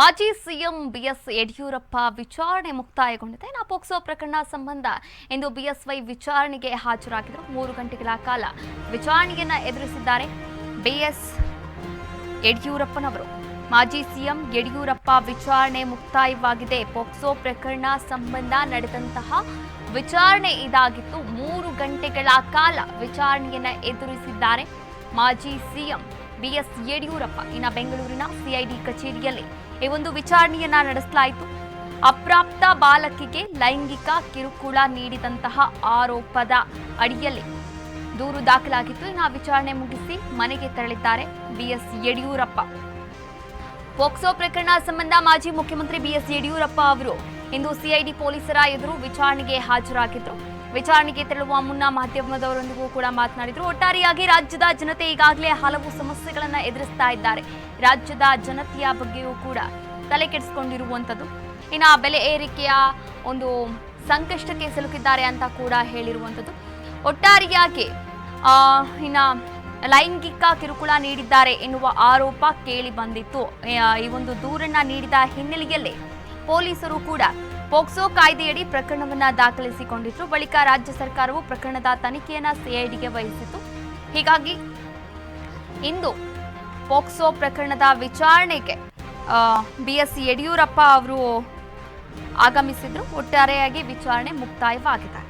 ಮಾಜಿ CM BS Yediyurappa ವಿಚಾರಣೆ ಮುಕ್ತಾಯಗೊಂಡಿದೆ. POCSO ಪ್ರಕರಣ ಸಂಬಂಧ ಇಂದು ಬಿಎಸ್ವೈ ವಿಚಾರಣೆಗೆ ಹಾಜರಾಗಿದ್ದರು. 3 ಗಂಟೆಗಳ ಕಾಲ ವಿಚಾರಣೆಯನ್ನ ಎದುರಿಸಿದ್ದಾರೆ ಬಿಎಸ್ ಯಡಿಯೂರಪ್ಪನವರು. ಮಾಜಿ ಸಿಎಂ ಯಡಿಯೂರಪ್ಪ ವಿಚಾರಣೆ ಮುಕ್ತಾಯವಾಗಿದೆ. ಪೋಕ್ಸೋ ಪ್ರಕರಣ ಸಂಬಂಧ ನಡೆದಂತಹ ವಿಚಾರಣೆ ಇದಾಗಿತ್ತು. 3 ಗಂಟೆಗಳ ಕಾಲ ವಿಚಾರಣೆಯನ್ನ ಎದುರಿಸಿದ್ದಾರೆ ಮಾಜಿ ಸಿಎಂ ಬಿಎಸ್ ಯಡಿಯೂರಪ್ಪ. ಇನ್ನು ಬೆಂಗಳೂರಿನ ಸಿಐಡಿ ಕಚೇರಿಯಲ್ಲಿ ಈ ಒಂದು ವಿಚಾರಣೆಯನ್ನ ನಡೆಸಲಾಯಿತು. ಅಪ್ರಾಪ್ತ ಬಾಲಕಿಗೆ ಲೈಂಗಿಕ ಕಿರುಕುಳ ನೀಡಿದಂತಹ ಆರೋಪದ ಅಡಿಯಲ್ಲಿ ದೂರು ದಾಖಲಾಗಿತ್ತು. ಇನ್ನು ವಿಚಾರಣೆ ಮುಗಿಸಿ ಮನೆಗೆ ತೆರಳಿದ್ದಾರೆ ಬಿಎಸ್ ಯಡಿಯೂರಪ್ಪ. ಪೋಕ್ಸೋ ಪ್ರಕರಣ ಸಂಬಂಧ ಮಾಜಿ ಮುಖ್ಯಮಂತ್ರಿ ಬಿಎಸ್ ಯಡಿಯೂರಪ್ಪ ಅವರು ಇಂದು ಸಿಐಡಿ ಪೊಲೀಸರ ಎದುರು ವಿಚಾರಣೆಗೆ ಹಾಜರಾಗಿದ್ದರು. ವಿಚಾರಣೆಗೆ ತೆರಳುವ ಮುನ್ನ ಮಾಧ್ಯಮದವರೊಂದಿಗೂ ಕೂಡ ಮಾತನಾಡಿದರು. ಒಟ್ಟಾರೆಯಾಗಿ ರಾಜ್ಯದ ಜನತೆ ಈಗಾಗಲೇ ಹಲವು ಸಮಸ್ಯೆಗಳನ್ನು ಎದುರಿಸ್ತಾ ಇದ್ದಾರೆ. ರಾಜ್ಯದ ಜನತೆಯ ಬಗ್ಗೆಯೂ ಕೂಡ ತಲೆ ಕೆಡಿಸಿಕೊಂಡಿರುವಂಥದ್ದು. ಇನ್ನು ಬೆಲೆ ಏರಿಕೆಯ ಒಂದು ಸಂಕಷ್ಟಕ್ಕೆ ಸಿಲುಕಿದ್ದಾರೆ ಅಂತ ಕೂಡ ಹೇಳಿರುವಂಥದ್ದು. ಒಟ್ಟಾರೆಯಾಗಿ ಇನ್ನು ಲೈಂಗಿಕ ಕಿರುಕುಳ ನೀಡಿದ್ದಾರೆ ಎನ್ನುವ ಆರೋಪ ಕೇಳಿ ಬಂದಿತ್ತು. ಈ ಒಂದು ದೂರನ್ನ ನೀಡಿದ ಹಿನ್ನೆಲೆಯಲ್ಲಿ ಪೊಲೀಸರು ಕೂಡ ಪೋಕ್ಸೋ ಕಾಯ್ದೆಯಡಿ ಪ್ರಕರಣವನ್ನ ದಾಖಲಿಸಿಕೊಂಡಿದ್ರು. ಬಳಿಕ ರಾಜ್ಯ ಸರ್ಕಾರವು ಪ್ರಕರಣದ ತನಿಖೆಯನ್ನ ಸಿಐಡಿಗೆ ವಹಿಸಿತು. ಹೀಗಾಗಿ ಇಂದು ಪೋಕ್ಸೋ ಪ್ರಕರಣದ ವಿಚಾರಣೆಗೆ ಬಿಎಸ್ ಯಡಿಯೂರಪ್ಪ ಅವರು ಆಗಮಿಸಿದ್ರು. ಒಟ್ಟಾರೆಯಾಗಿ ವಿಚಾರಣೆ ಮುಕ್ತಾಯವಾಗಿದೆ.